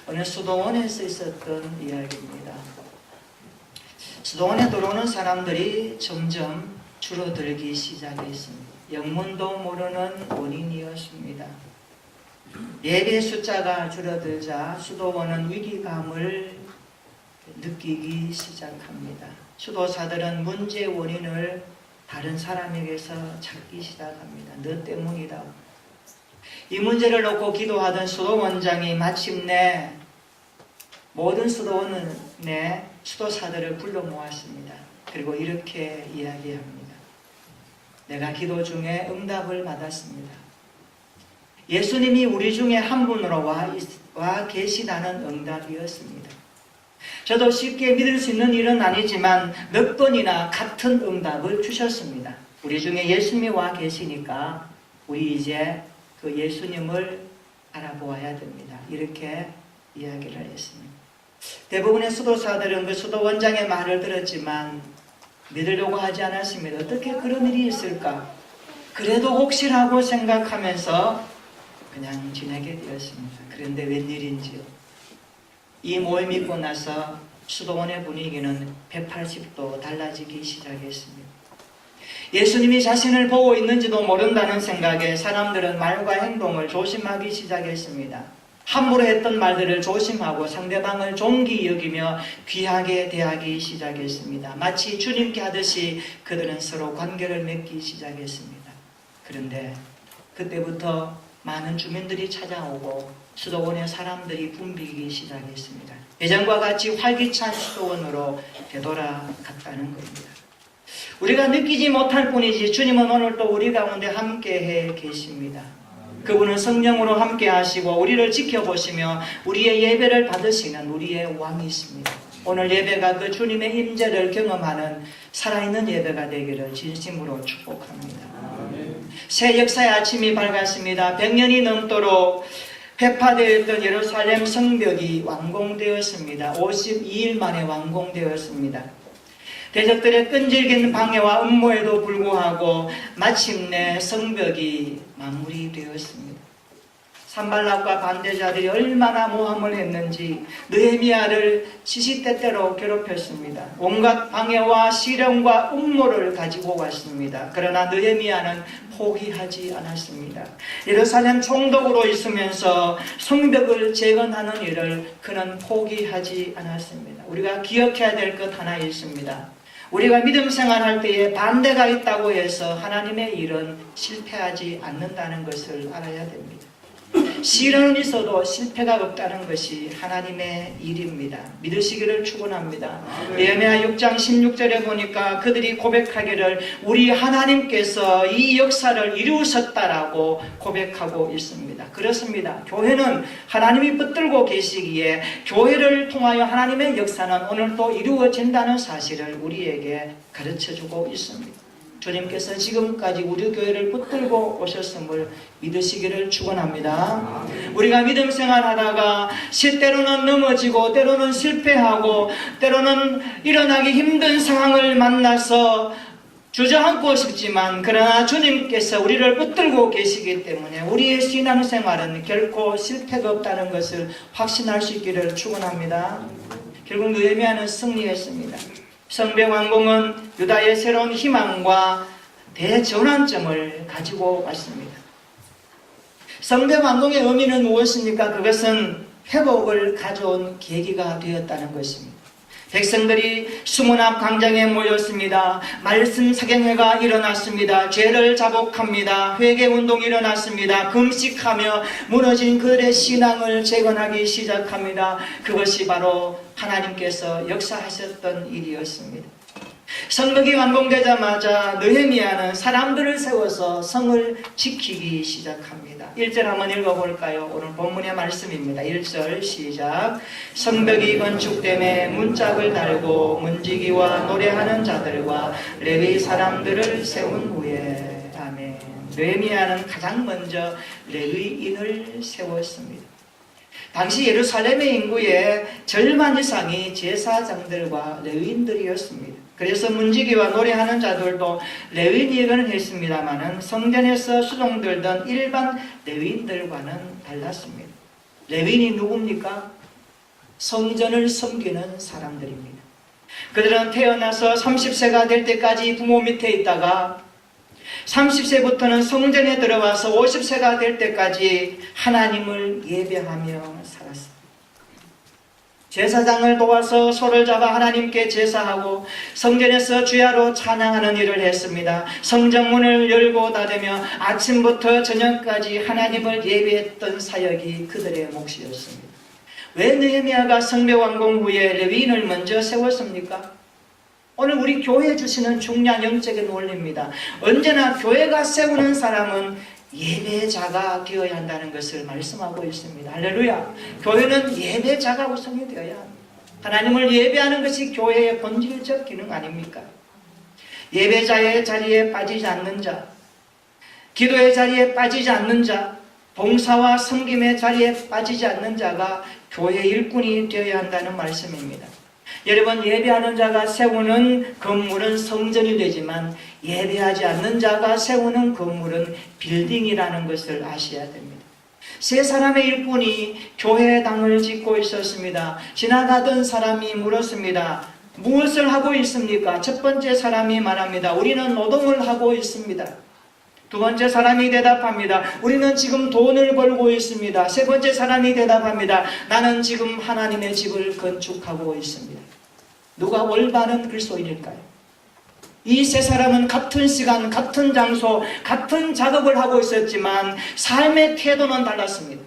어느 수도원에서 있었던 이야기입니다. 수도원에 들어오는 사람들이 점점 줄어들기 시작했습니다. 영문도 모르는 원인이었습니다. 예배 숫자가 줄어들자 수도원은 위기감을 느끼기 시작합니다. 수도사들은 문제의 원인을 다른 사람에게서 찾기 시작합니다. 너 때문이다. 이 문제를 놓고 기도하던 수도원장이 마침내 모든 수도원의 수도사들을 불러 모았습니다. 그리고 이렇게 이야기합니다. 내가 기도 중에 응답을 받았습니다. 예수님이 우리 중에 한 분으로 와 계시다는 응답이었습니다. 저도 쉽게 믿을 수 있는 일은 아니지만 몇 번이나 같은 응답을 주셨습니다. 우리 중에 예수님이 와 계시니까 우리 이제 그 예수님을 알아보아야 됩니다. 이렇게 이야기를 했습니다. 대부분의 수도사들은 그 수도원장의 말을 들었지만 믿으려고 하지 않았습니다. 어떻게 그런 일이 있을까? 그래도 혹시라고 생각하면서 그냥 지내게 되었습니다. 그런데 웬일인지요. 이 모임이 있고 나서 수도원의 분위기는 180도 달라지기 시작했습니다. 예수님이 자신을 보고 있는지도 모른다는 생각에 사람들은 말과 행동을 조심하기 시작했습니다. 함부로 했던 말들을 조심하고 상대방을 존귀 여기며 귀하게 대하기 시작했습니다. 마치 주님께 하듯이 그들은 서로 관계를 맺기 시작했습니다. 그런데 그때부터 많은 주민들이 찾아오고 수도원의 사람들이 붐비기 시작했습니다. 예전과 같이 활기찬 수도원으로 되돌아갔다는 겁니다. 우리가 느끼지 못할 뿐이지 주님은 오늘도 우리 가운데 함께해 계십니다. 그분은 성령으로 함께 하시고 우리를 지켜보시며 우리의 예배를 받으시는 우리의 왕이십니다. 오늘 예배가 그 주님의 임재를 경험하는 살아있는 예배가 되기를 진심으로 축복합니다. 새 역사의 아침이 밝았습니다. 100년이 넘도록 회파되었던 예루살렘 성벽이 완공되었습니다. 52일 만에 완공되었습니다. 대적들의 끈질긴 방해와 음모에도 불구하고 마침내 성벽이 마무리되었습니다. 산발락과 반대자들이 얼마나 모함을 했는지 느헤미야를 시시때때로 괴롭혔습니다. 온갖 방해와 시련과 음모를 가지고 왔습니다. 그러나 느헤미야는 포기하지 않았습니다. 예루살렘 총독으로 있으면서 성벽을 재건하는 일을 그는 포기하지 않았습니다. 우리가 기억해야 될 것 하나 있습니다. 우리가 믿음 생활할 때에 반대가 있다고 해서 하나님의 일은 실패하지 않는다는 것을 알아야 됩니다. 시련은 있어도 실패가 없다는 것이 하나님의 일입니다. 믿으시기를 축원합니다. 예레미야 6장 16절에 보니까 그들이 고백하기를 우리 하나님께서 이 역사를 이루셨다라고 고백하고 있습니다. 그렇습니다. 교회는 하나님이 붙들고 계시기에 교회를 통하여 하나님의 역사는 오늘도 이루어진다는 사실을 우리에게 가르쳐주고 있습니다. 주님께서 지금까지 우리 교회를 붙들고 오셨음을 믿으시기를 축원합니다. 우리가 믿음 생활하다가 때로는 넘어지고 때로는 실패하고 때로는 일어나기 힘든 상황을 만나서 주저앉고 싶지만 그러나 주님께서 우리를 붙들고 계시기 때문에 우리의 신앙생활은 결코 실패가 없다는 것을 확신할 수 있기를 축원합니다. 결국 느헤미야는 승리했습니다. 성벽 완공은 유다의 새로운 희망과 대전환점을 가지고 왔습니다. 성벽 완공의 의미는 무엇입니까? 그것은 회복을 가져온 계기가 되었다는 것입니다. 백성들이 수문 앞 광장에 모였습니다. 말씀 사경회가 일어났습니다. 죄를 자복합니다. 회개운동이 일어났습니다. 금식하며 무너진 그들의 신앙을 재건하기 시작합니다. 그것이 바로 하나님께서 역사하셨던 일이었습니다. 성벽이 완공되자마자 느헤미야는 사람들을 세워서 성을 지키기 시작합니다. 1절 한번 읽어볼까요? 오늘 본문의 말씀입니다. 1절 시작. 성벽이 건축됨에 문짝을 달고 문지기와 노래하는 자들과 레위 사람들을 세운 후에 아멘. 느헤미야는 가장 먼저 레위인을 세웠습니다. 당시 예루살렘의 인구의 절반 이상이 제사장들과 레위인들이었습니다. 그래서 문지기와 노래하는 자들도 레위인이기는 했습니다마는 성전에서 수종들던 일반 레위인들과는 달랐습니다. 레위인이 누굽니까? 성전을 섬기는 사람들입니다. 그들은 태어나서 30세가 될 때까지 부모 밑에 있다가 30세부터는 성전에 들어와서 50세가 될 때까지 하나님을 예배하며 살았습니다. 제사장을 도와서 소를 잡아 하나님께 제사하고 성전에서 주야로 찬양하는 일을 했습니다. 성전문을 열고 닫으며 아침부터 저녁까지 하나님을 예배했던 사역이 그들의 몫이었습니다. 왜 느헤미야가 성벽 완공 후에 레위인을 먼저 세웠습니까? 오늘 우리 교회 주시는 중요한 영적인 원리입니다. 언제나 교회가 세우는 사람은 예배자가 되어야 한다는 것을 말씀하고 있습니다. 할렐루야. 교회는 예배자가 구성이 되어야 합니다. 하나님을 예배하는 것이 교회의 본질적 기능 아닙니까? 예배자의 자리에 빠지지 않는 자, 기도의 자리에 빠지지 않는 자, 봉사와 섬김의 자리에 빠지지 않는 자가 교회 일꾼이 되어야 한다는 말씀입니다. 여러분, 예배하는 자가 세우는 건물은 성전이 되지만 예배하지 않는 자가 세우는 건물은 빌딩이라는 것을 아셔야 됩니다. 세 사람의 일꾼이 교회의 당을 짓고 있었습니다. 지나가던 사람이 물었습니다. 무엇을 하고 있습니까? 첫 번째 사람이 말합니다. 우리는 노동을 하고 있습니다. 두 번째 사람이 대답합니다. 우리는 지금 돈을 벌고 있습니다. 세 번째 사람이 대답합니다. 나는 지금 하나님의 집을 건축하고 있습니다. 누가 올바른 그리스도인일까요? 이 세 사람은 같은 시간, 같은 장소, 같은 작업을 하고 있었지만 삶의 태도는 달랐습니다.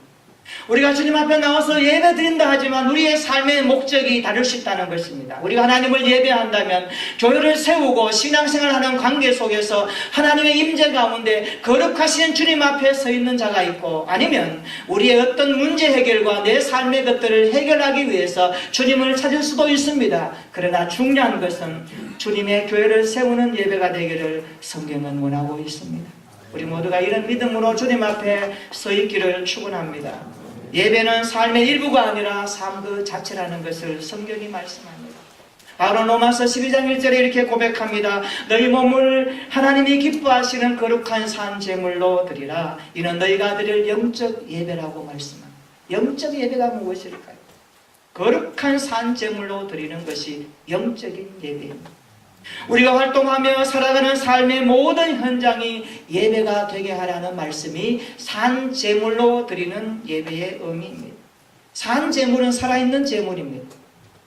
우리가 주님 앞에 나와서 예배 드린다 하지만 우리의 삶의 목적이 다를 수 있다는 것입니다. 우리가 하나님을 예배한다면 교회를 세우고 신앙생활하는 관계 속에서 하나님의 임재 가운데 거룩하신 주님 앞에 서 있는 자가 있고, 아니면 우리의 어떤 문제 해결과 내 삶의 것들을 해결하기 위해서 주님을 찾을 수도 있습니다. 그러나 중요한 것은 주님의 교회를 세우는 예배가 되기를 성경은 원하고 있습니다. 우리 모두가 이런 믿음으로 주님 앞에 서 있기를 축원합니다. 예배는 삶의 일부가 아니라 삶 그 자체라는 것을 성경이 말씀합니다. 바로 로마서 12장 1절에 이렇게 고백합니다. 너희 몸을 하나님이 기뻐하시는 거룩한 산 제물로 드리라. 이는 너희가 드릴 영적 예배라고 말씀합니다. 영적 예배가 무엇일까요? 거룩한 산 제물로 드리는 것이 영적인 예배입니다. 우리가 활동하며 살아가는 삶의 모든 현장이 예배가 되게 하라는 말씀이 산 제물로 드리는 예배의 의미입니다. 산 제물은 살아있는 제물입니다.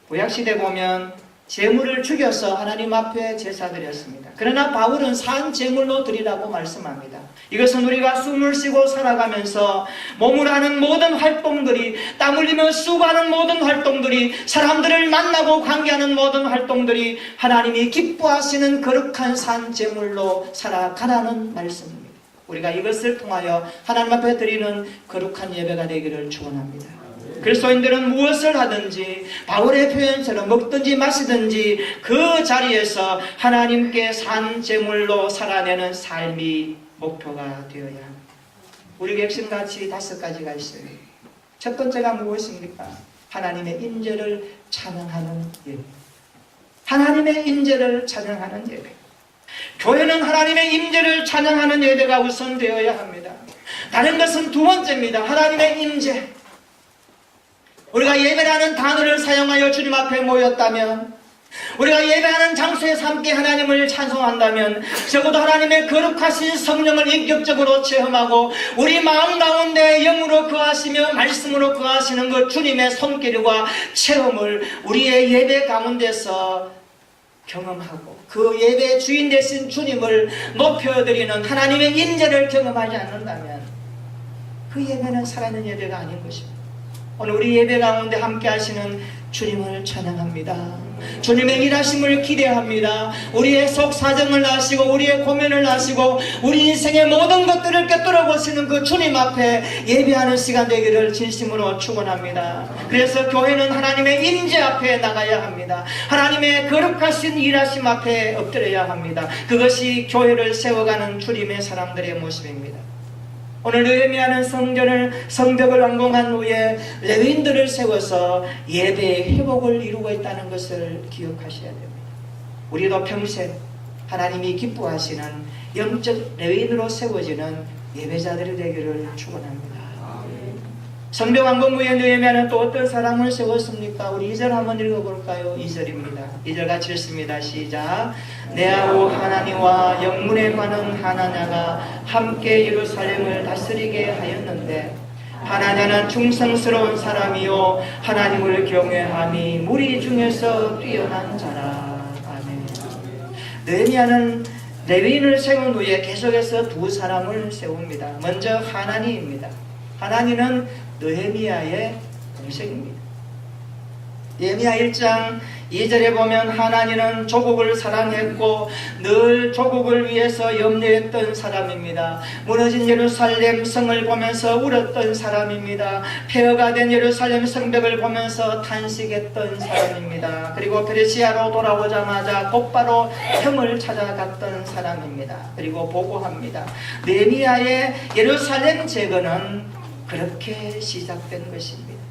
구약시대 보면 제물을 죽여서 하나님 앞에 제사드렸습니다. 그러나 바울은 산 제물로 드리라고 말씀합니다. 이것은 우리가 숨을 쉬고 살아가면서 몸으로 하는 모든 활동들이, 땀 흘리며 수고하는 모든 활동들이, 사람들을 만나고 관계하는 모든 활동들이 하나님이 기뻐하시는 거룩한 산 제물로 살아가라는 말씀입니다. 우리가 이것을 통하여 하나님 앞에 드리는 거룩한 예배가 되기를 축원합니다. 그리스도인들은 무엇을 하든지 바울의 표현처럼 먹든지 마시든지 그 자리에서 하나님께 산 제물로 살아내는 삶이 목표가 되어야 합니다. 우리 객신같이 5가지가 있어요. 첫 번째가 무엇입니까? 하나님의 임재를 찬양하는 예배. 하나님의 임재를 찬양하는 예배. 교회는 하나님의 임재를 찬양하는 예배가 우선 되어야 합니다. 다른 것은 두 번째입니다. 하나님의 임재. 우리가 예배라는 단어를 사용하여 주님 앞에 모였다면, 우리가 예배하는 장소에서 함께 하나님을 찬송한다면 적어도 하나님의 거룩하신 성령을 인격적으로 체험하고 우리 마음 가운데 영으로 거하시며 말씀으로 거하시는 그 주님의 손길과 체험을 우리의 예배 가운데서 경험하고 그 예배의 주인 되신 주님을 높여드리는 하나님의 임재를 경험하지 않는다면 그 예배는 살아있는 예배가 아닌 것입니다. 오늘 우리 예배 가운데 함께 하시는 주님을 찬양합니다. 주님의 일하심을 기대합니다. 우리의 속 사정을 아시고 우리의 고민을 아시고 우리 인생의 모든 것들을 꿰뚫어 보시는 그 주님 앞에 예배하는 시간 되기를 진심으로 축원합니다. 그래서 교회는 하나님의 임재 앞에 나가야 합니다. 하나님의 거룩하신 일하심 앞에 엎드려야 합니다. 그것이 교회를 세워가는 주님의 사람들의 모습입니다. 오늘 느헤미야는 성벽을 완공한 후에 레위인들을 세워서 예배의 회복을 이루고 있다는 것을 기억하셔야 됩니다. 우리도 평생 하나님이 기뻐하시는 영적 레위인으로 세워지는 예배자들이 되기를 축원합니다. 성벽왕궁부에 느헤미야는 또 어떤 사람을 세웠습니까? 우리 2절 한번 읽어볼까요? 2절입니다. 2절 같이 읽습니다. 시작. 내 아우 하나님과 영문에 관한 하나냐가 함께 예루살렘을 다스리게 하였는데 하나냐는 충성스러운 사람이요 하나님을 경외함이 무리 중에서 뛰어난 자라. 아멘. 느헤미야는 레위인을 세운 후에 계속해서 두 사람을 세웁니다. 먼저 하나니입니다. 하나니는 느헤미야의 동생입니다. 느헤미야 1장 2절에 보면 하나니는 조국을 사랑했고 늘 조국을 위해서 염려했던 사람입니다. 무너진 예루살렘 성을 보면서 울었던 사람입니다. 폐허가 된 예루살렘 성벽을 보면서 탄식했던 사람입니다. 그리고 페르시아로 돌아오자마자 곧바로 형을 찾아갔던 사람입니다. 그리고 보고합니다. 느헤미야의 예루살렘 재건은 그렇게 시작된 것입니다.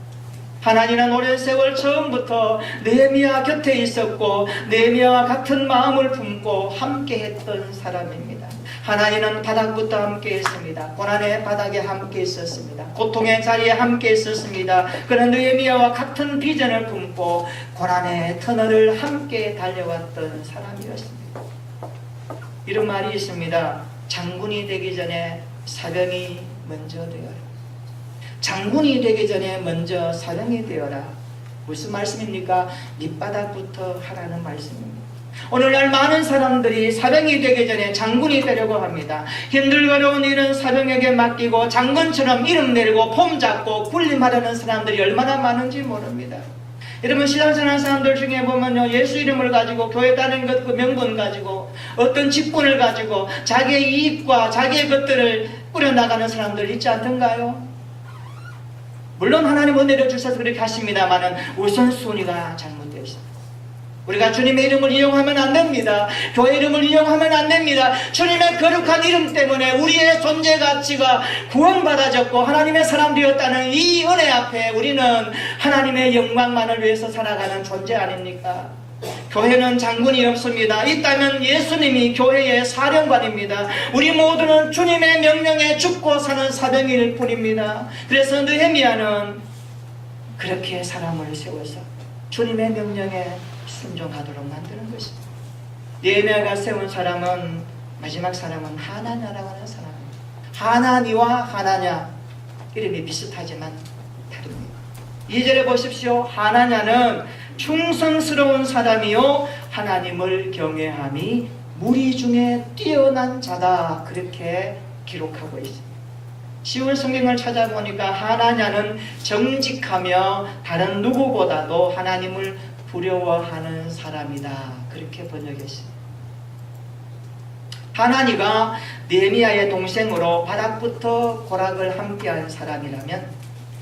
하나님은 오랜 세월 처음부터 느헤미야 곁에 있었고 느헤미야와 같은 마음을 품고 함께 했던 사람입니다. 하나님은 바닥부터 함께 했습니다. 고난의 바닥에 함께 있었습니다. 고통의 자리에 함께 있었습니다. 그런 느헤미야와 같은 비전을 품고 고난의 터널을 함께 달려왔던 사람이었습니다. 이런 말이 있습니다. 장군이 되기 전에 사병이 먼저 되어라. 장군이 되기 전에 먼저 사병이 되어라. 무슨 말씀입니까? 밑바닥부터 하라는 말씀입니다. 오늘날 많은 사람들이 사병이 되기 전에 장군이 되려고 합니다. 힘들거려운 일은 사병에게 맡기고 장군처럼 이름 내리고 폼 잡고 군림하려는 사람들이 얼마나 많은지 모릅니다. 여러분 신앙생활 사람들 중에 보면요, 예수 이름을 가지고 교회 다니는 것 그 명분 가지고 어떤 직분을 가지고 자기의 이익과 자기의 것들을 꾸려나가는 사람들 있지 않던가요? 물론 하나님 은혜를 주셔서 그렇게 하십니다만은 우선순위가 잘못되어 있습니다. 우리가 주님의 이름을 이용하면 안 됩니다. 교회 이름을 이용하면 안 됩니다. 주님의 거룩한 이름 때문에 우리의 존재 가치가 구원받아졌고 하나님의 사람 되었다는 이 은혜 앞에 우리는 하나님의 영광만을 위해서 살아가는 존재 아닙니까? 교회는 장군이 없습니다. 있다면 예수님이 교회의 사령관입니다. 우리 모두는 주님의 명령에 죽고 사는 사병일 뿐입니다. 그래서 느헤미야는 그렇게 사람을 세워서 주님의 명령에 순종하도록 만드는 것입니다. 느헤미야가 세운 사람은 마지막 사람은 하나냐라고 하는 사람입니다. 하나니와 하나냐 이름이 비슷하지만 다릅니다. 2절에 보십시오. 하나냐는 충성스러운 사람이요 하나님을 경외함이 무리 중에 뛰어난 자다. 그렇게 기록하고 있습니다. 쉬운 성경을 찾아보니까 하나냐는 정직하며 다른 누구보다도 하나님을 두려워하는 사람이다. 그렇게 번역했습니다. 하나니가 느헤미야의 동생으로 바닥부터 고락을 함께한 사람이라면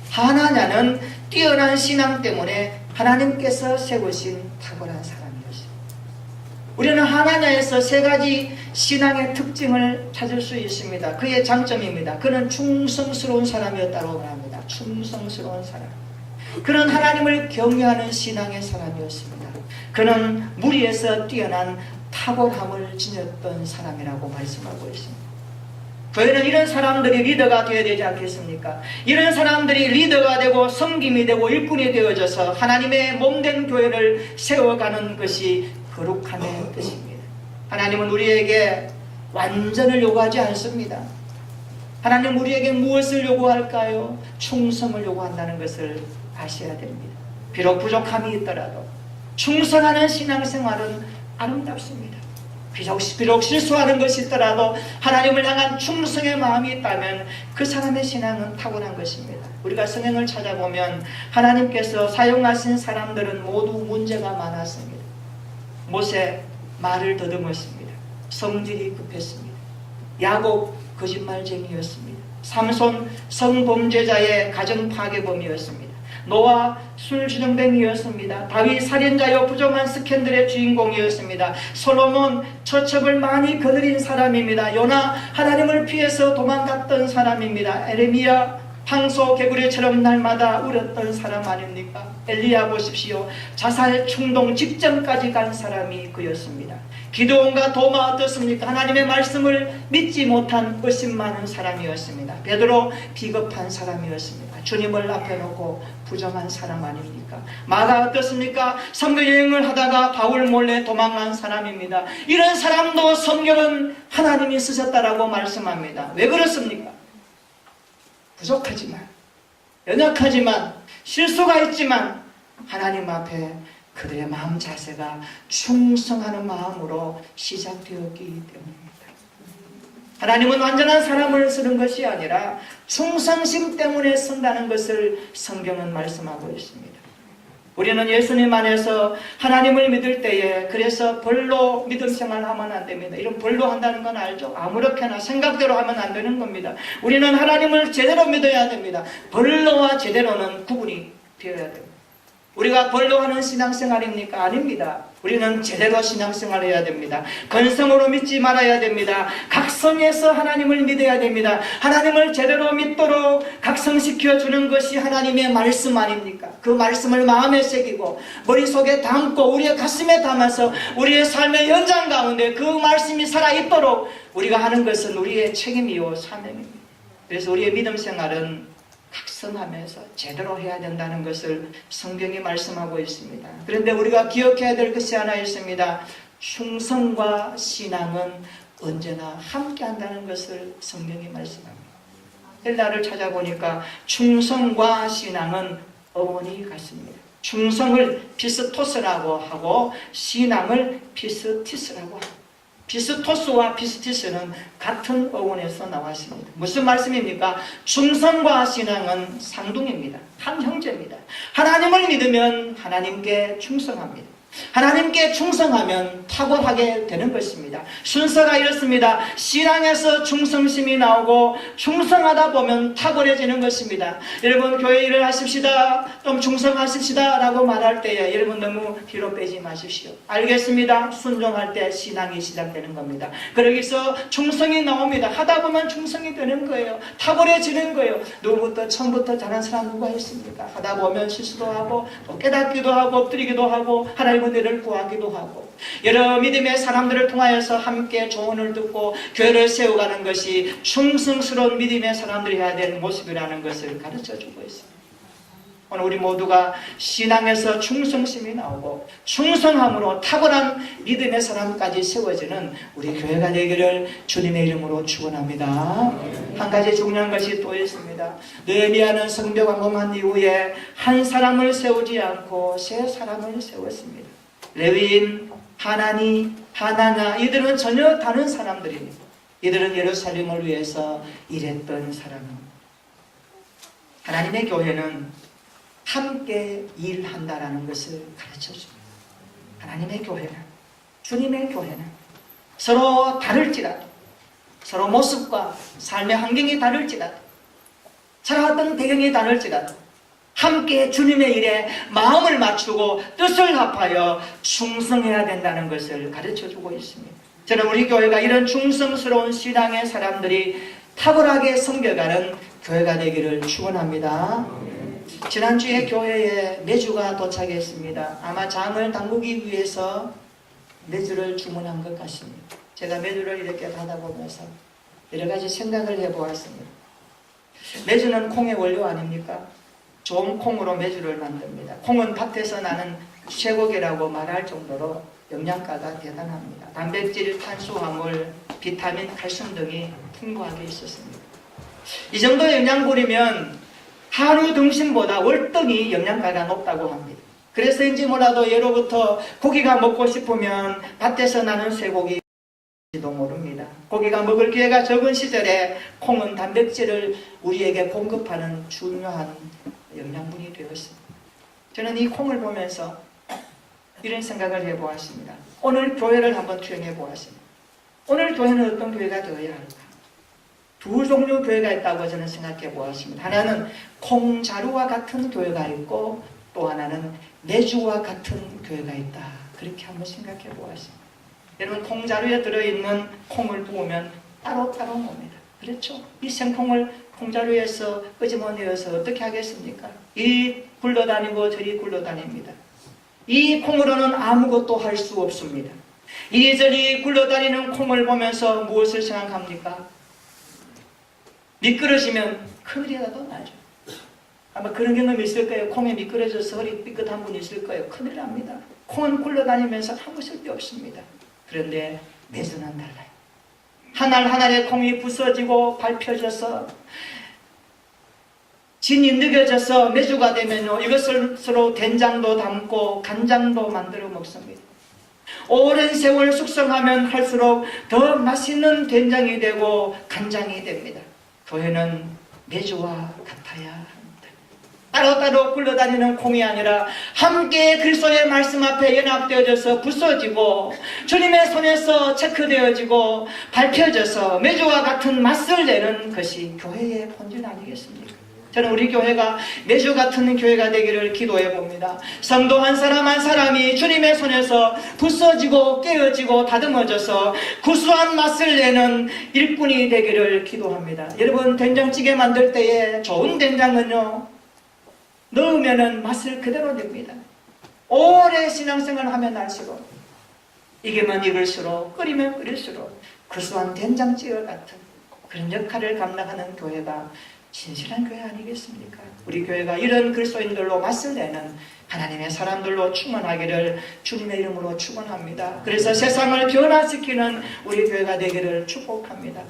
하나냐는 뛰어난 신앙 때문에 하나님께서 세우신 탁월한 사람이었습니다. 우리는 하나냐에서 세 가지 신앙의 특징을 찾을 수 있습니다. 그의 장점입니다. 그는 충성스러운 사람이었다고 말합니다. 충성스러운 사람. 그는 하나님을 경외하는 신앙의 사람이었습니다. 그는 무리에서 뛰어난 탁월함을 지녔던 사람이라고 말씀하고 있습니다. 교회는 이런 사람들이 리더가 되어야 되지 않겠습니까? 이런 사람들이 리더가 되고 섬김이 되고 일꾼이 되어져서 하나님의 몸된 교회를 세워가는 것이 거룩함의 뜻입니다. 하나님은 우리에게 완전을 요구하지 않습니다. 하나님 우리에게 무엇을 요구할까요? 충성을 요구한다는 것을 아셔야 됩니다. 비록 부족함이 있더라도 충성하는 신앙생활은 아름답습니다. 비록 실수하는 것이 있더라도 하나님을 향한 충성의 마음이 있다면 그 사람의 신앙은 타고난 것입니다. 우리가 성경을 찾아보면 하나님께서 사용하신 사람들은 모두 문제가 많았습니다. 모세 말을 더듬었습니다. 성질이 급했습니다. 야곱 거짓말쟁이였습니다. 삼손 성범죄자의 가정 파괴범이었습니다. 노아 술주정뱅이였습니다. 다윗 살인자여 부정한 스캔들의 주인공이었습니다. 솔로몬 처첩을 많이 거느린 사람입니다. 요나 하나님을 피해서 도망갔던 사람입니다. 에레미야 황소 개구리처럼 날마다 울었던 사람 아닙니까? 엘리야 보십시오. 자살 충동 직전까지 간 사람이 그였습니다. 기드온과 도마 어떻습니까? 하나님의 말씀을 믿지 못한 의심 많은 사람이었습니다. 베드로 비겁한 사람이었습니다. 주님을 앞에 놓고 부정한 사람 아닙니까? 마가 어떻습니까? 선교여행을 하다가 바울 몰래 도망간 사람입니다. 이런 사람도 성경은 하나님이 쓰셨다라고 말씀합니다. 왜 그렇습니까? 부족하지만, 연약하지만, 실수가 있지만 하나님 앞에 그들의 마음 자세가 충성하는 마음으로 시작되었기 때문입니다. 하나님은 완전한 사람을 쓰는 것이 아니라 충성심 때문에 쓴다는 것을 성경은 말씀하고 있습니다. 우리는 예수님 안에서 하나님을 믿을 때에 그래서 벌로 믿음 생활하면 안 됩니다. 이런 벌로 한다는 건 알죠? 아무렇게나 생각대로 하면 안 되는 겁니다. 우리는 하나님을 제대로 믿어야 됩니다. 벌로와 제대로는 구분이 되어야 됩니다. 우리가 벌로 하는 신앙생활입니까? 아닙니다. 우리는 제대로 신앙생활해야 됩니다. 건성으로 믿지 말아야 됩니다. 각성해서 하나님을 믿어야 됩니다. 하나님을 제대로 믿도록 각성시켜주는 것이 하나님의 말씀 아닙니까? 그 말씀을 마음에 새기고 머릿속에 담고 우리의 가슴에 담아서 우리의 삶의 연장 가운데 그 말씀이 살아있도록 우리가 하는 것은 우리의 책임이요 사명입니다. 그래서 우리의 믿음 생활은 각성하면서 제대로 해야 된다는 것을 성경이 말씀하고 있습니다. 그런데 우리가 기억해야 될 것이 하나 있습니다. 충성과 신앙은 언제나 함께 한다는 것을 성경이 말씀합니다. 헬라를 찾아보니까 충성과 신앙은 어머니 같습니다. 충성을 피스토스라고 하고 신앙을 피스티스라고 합니다. 피스토스와 피스티스는 같은 어원에서 나왔습니다. 무슨 말씀입니까? 충성과 신앙은 쌍둥이입니다. 한 형제입니다. 하나님을 믿으면 하나님께 충성합니다. 하나님께 충성하면 탁월하게 되는 것입니다. 순서가 이렇습니다. 신앙에서 충성심이 나오고 충성하다 보면 탁월해지는 것입니다. 여러분 교회 일을 하십시다, 좀 충성하십시다 라고 말할 때에 여러분 너무 뒤로 빼지 마십시오. 알겠습니다. 순종할 때 신앙이 시작되는 겁니다. 그러기서 충성이 나옵니다. 하다 보면 충성이 되는 거예요. 탁월해지는 거예요. 누구부터 처음부터 잘한 사람 누가 있습니까? 하다 보면 실수도 하고 또 깨닫기도 하고 엎드리기도 하고 하나님 은혜를 구하기도 하고 여러 믿음의 사람들을 통하여서 함께 조언을 듣고 교회를 세워가는 것이 충성스러운 믿음의 사람들이 해야 되는 모습이라는 것을 가르쳐주고 있습니다. 오늘 우리 모두가 신앙에서 충성심이 나오고 충성함으로 탁월한 믿음의 사람까지 세워지는 우리 교회가 되기를 주님의 이름으로 축원합니다. 한 가지 중요한 것이 또 있습니다. 느헤미야는 성벽 완공한 이후에 한 사람을 세우지 않고 세 사람을 세웠습니다. 레위인, 하나니, 하나냐 이들은 전혀 다른 사람들입니다. 이들은 예루살렘을 위해서 일했던 사람입니다. 하나님의 교회는 함께 일한다라는 것을 가르쳐줍니다. 하나님의 교회는, 주님의 교회는 서로 다를지라도, 서로 모습과 삶의 환경이 다를지라도, 살아왔던 배경이 다를지라도 함께 주님의 일에 마음을 맞추고 뜻을 합하여 충성해야 된다는 것을 가르쳐주고 있습니다. 저는 우리 교회가 이런 충성스러운 신앙의 사람들이 탁월하게 섬겨가는 교회가 되기를 축원합니다. 지난주에 교회에 메주가 도착했습니다. 아마 장을 담그기 위해서 메주를 주문한 것 같습니다. 제가 메주를 이렇게 받아보면서 여러 가지 생각을 해보았습니다. 메주는 콩의 원료 아닙니까? 좋은 콩으로 메주를 만듭니다. 콩은 밭에서 나는 쇠고기라고 말할 정도로 영양가가 대단합니다. 단백질, 탄수화물, 비타민, 칼슘 등이 풍부하게 있었습니다. 이 정도 영양분이면 한우 등심보다 월등히 영양가가 높다고 합니다. 그래서인지 몰라도 예로부터 고기가 먹고 싶으면 밭에서 나는 쇠고기도 모릅니다. 고기가 먹을 기회가 적은 시절에 콩은 단백질을 우리에게 공급하는 중요한 영양분이 되었습니다. 저는 이 콩을 보면서 이런 생각을 해보았습니다. 오늘 교회를 한번 투영해 보았습니다. 오늘 교회는 어떤 교회가 되어야 할까? 두 종류 교회가 있다고 저는 생각해 보았습니다. 하나는 콩자루와 같은 교회가 있고 또 하나는 메주와 같은 교회가 있다. 그렇게 한번 생각해 보았습니다. 여러분 콩자루에 들어있는 콩을 부으면 따로따로 놉니다. 그렇죠? 이 생콩을 콩자루에서 끄집어내어서 어떻게 하겠습니까? 이리 굴러다니고 저리 굴러다닙니다. 이 콩으로는 아무것도 할 수 없습니다. 이리저리 굴러다니는 콩을 보면서 무엇을 생각합니까? 미끄러지면 큰일이라도 나죠. 아마 그런 경험이 있을 거예요. 콩에 미끄러져서 허리 삐끗한 분이 있을 거예요. 큰일 납니다. 콩은 굴러다니면서 아무 쓸데 없습니다. 그런데 매주는 달라요. 한 알 한 알의 콩이 부서지고 밟혀져서 진이 느껴져서 메주가 되면요, 이것을 서로 된장도 담고 간장도 만들어 먹습니다. 오랜 세월 숙성하면 할수록 더 맛있는 된장이 되고 간장이 됩니다. 교회는 메주와 같아야 합니다. 따로따로 굴러다니는 콩이 아니라 함께 그리스도의 말씀 앞에 연합되어져서 부서지고 주님의 손에서 체크되어지고 밟혀져서 메주와 같은 맛을 내는 것이 교회의 본질 아니겠습니까? 저는 우리 교회가 메주 같은 교회가 되기를 기도해 봅니다. 성도 한 사람 한 사람이 주님의 손에서 부서지고 깨어지고 다듬어져서 구수한 맛을 내는 일꾼이 되기를 기도합니다. 여러분, 된장찌개 만들 때에 좋은 된장은요, 넣으면은 맛을 그대로 냅니다. 오래 신앙생활을 하면 할수록, 익으면 익을수록, 끓이면 끓일수록 구수한 된장찌개 같은 그런 역할을 감당하는 교회가 진실한 교회 아니겠습니까? 우리 교회가 이런 그리스도인들로 맛을 내는 하나님의 사람들로 충만하기를 주님의 이름으로 축원합니다. 그래서 세상을 변화시키는 우리 교회가 되기를 축복합니다.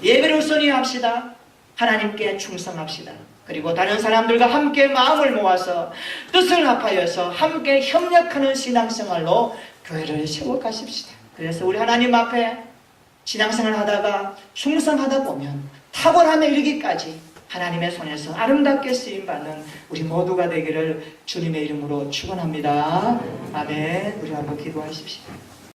예배를 우선히 합시다. 하나님께 충성합시다. 그리고 다른 사람들과 함께 마음을 모아서 뜻을 합하여서 함께 협력하는 신앙생활로 교회를 세워가십시다. 그래서 우리 하나님 앞에 신앙생활 하다가 충성하다 보면 탁월함에 이르기까지 하나님의 손에서 아름답게 쓰임받는 우리 모두가 되기를 주님의 이름으로 축원합니다. 아멘. 우리 한번 기도하십시오.